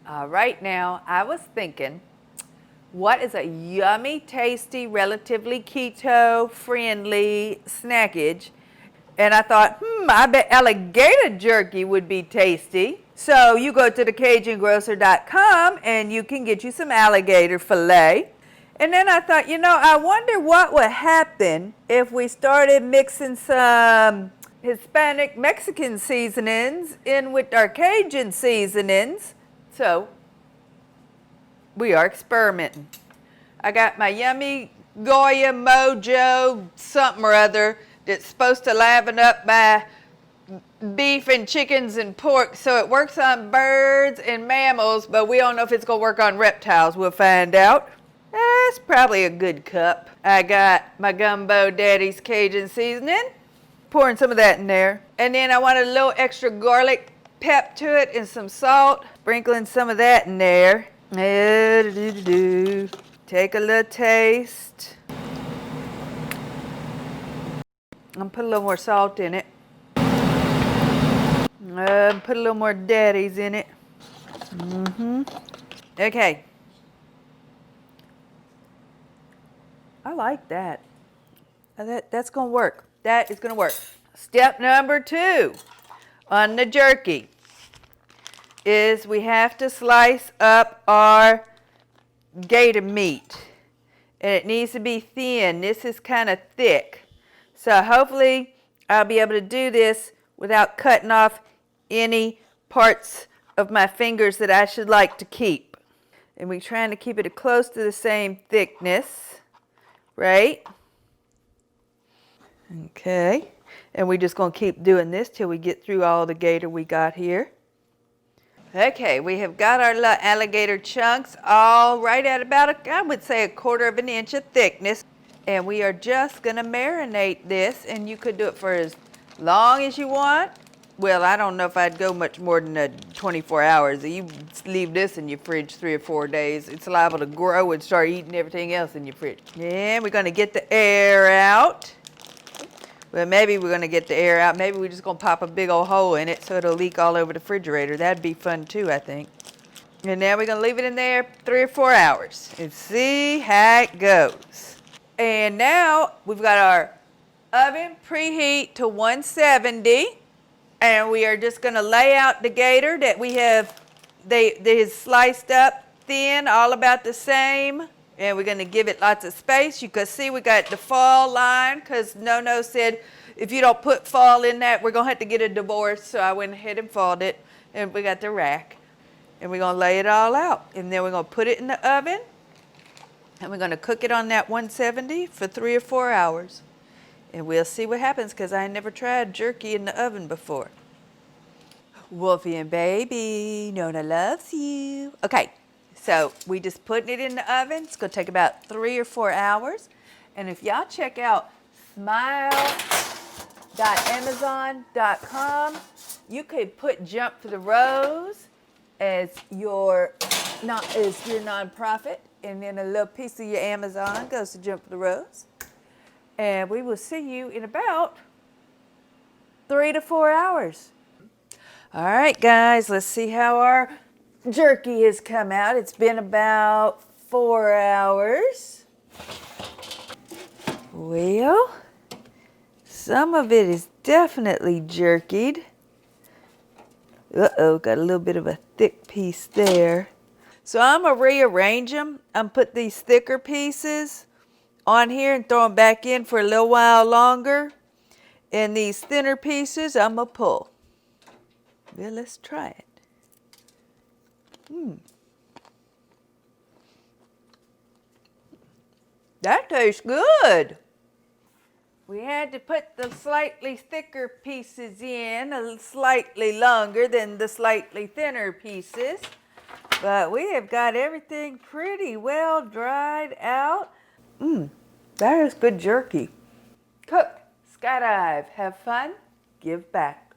Right now, I was thinking, what is a yummy, tasty, relatively keto-friendly snackage? And I thought, I bet alligator jerky would be tasty. So you go to thecajungrocer.com and you can get you some alligator fillet. And then I thought, I wonder what would happen if we started mixing some Hispanic Mexican seasonings in with our Cajun seasonings. So we are experimenting. I got my yummy Goya Mojo something or other that's supposed to liven up my beef and chickens and pork, so it works on birds and mammals, but we don't know if it's going to work on reptiles. We'll find out. That's probably a good cup. I got my Gumbo Daddy's Cajun seasoning. Pouring some of that in there. And then I wanted a little extra garlic pep to it and some salt. Sprinkling some of that in there. Take a little taste. I'm gonna put a little more salt in it. Put a little more Daddy's in it. Okay. I like that. That's gonna work. That is gonna work. Step number 2 on the jerky is we have to slice up our gator meat. And it needs to be thin. This is kind of thick. So hopefully I'll be able to do this without cutting off any parts of my fingers that I should like to keep. And we're trying to keep it close to the same thickness, right? Okay. And we're just going to keep doing this till we get through all the gator we got here. Okay, we have got our little alligator chunks all right at about, I would say, 1/4 of an inch of thickness. And we are just going to marinate this, and you could do it for as long as you want. Well, I don't know if I'd go much more than 24 hours. You leave this in your fridge 3 or 4 days, it's liable to grow and start eating everything else in your fridge. And we're going to get the air out. Well, maybe we're going to get the air out. Maybe we're just going to pop a big old hole in it so it'll leak all over the refrigerator. That'd be fun too, I think. And now we're going to leave it in there 3 or 4 hours and see how it goes. And now we've got our oven preheat to 170. And we are just going to lay out the gator that we have, they is sliced up thin, all about the same. And we're going to give it lots of space. You can see we got the fall line because Nonna said if you don't put fall in that, we're going to have to get a divorce. So I went ahead and folded it. And we got the rack. And we're going to lay it all out. And then we're going to put it in the oven. And we're going to cook it on that 170 for 3 or 4 hours. And we'll see what happens because I never tried jerky in the oven before. Wolfie and baby, Nonna loves you. Okay. So we just putting it in the oven. It's going to take about 3 or 4 hours. And if y'all check out smile.amazon.com, you could put Jump for the Rose as your nonprofit. And then a little piece of your Amazon goes to Jump for the Rose. And we will see you in about 3 to 4 hours. All right, guys, let's see how our jerky has come out. It's been about 4 hours. Well, some of it is definitely jerkied. Uh-oh, got a little bit of a thick piece there. So I'm going to rearrange them. I'm going to put these thicker pieces on here and throw them back in for a little while longer. And these thinner pieces, I'm going to pull. Well, let's try it. That tastes good. We had to put the slightly thicker pieces in, slightly longer than the slightly thinner pieces. But we have got everything pretty well dried out. That is good jerky. Cook, skydive, have fun, give back.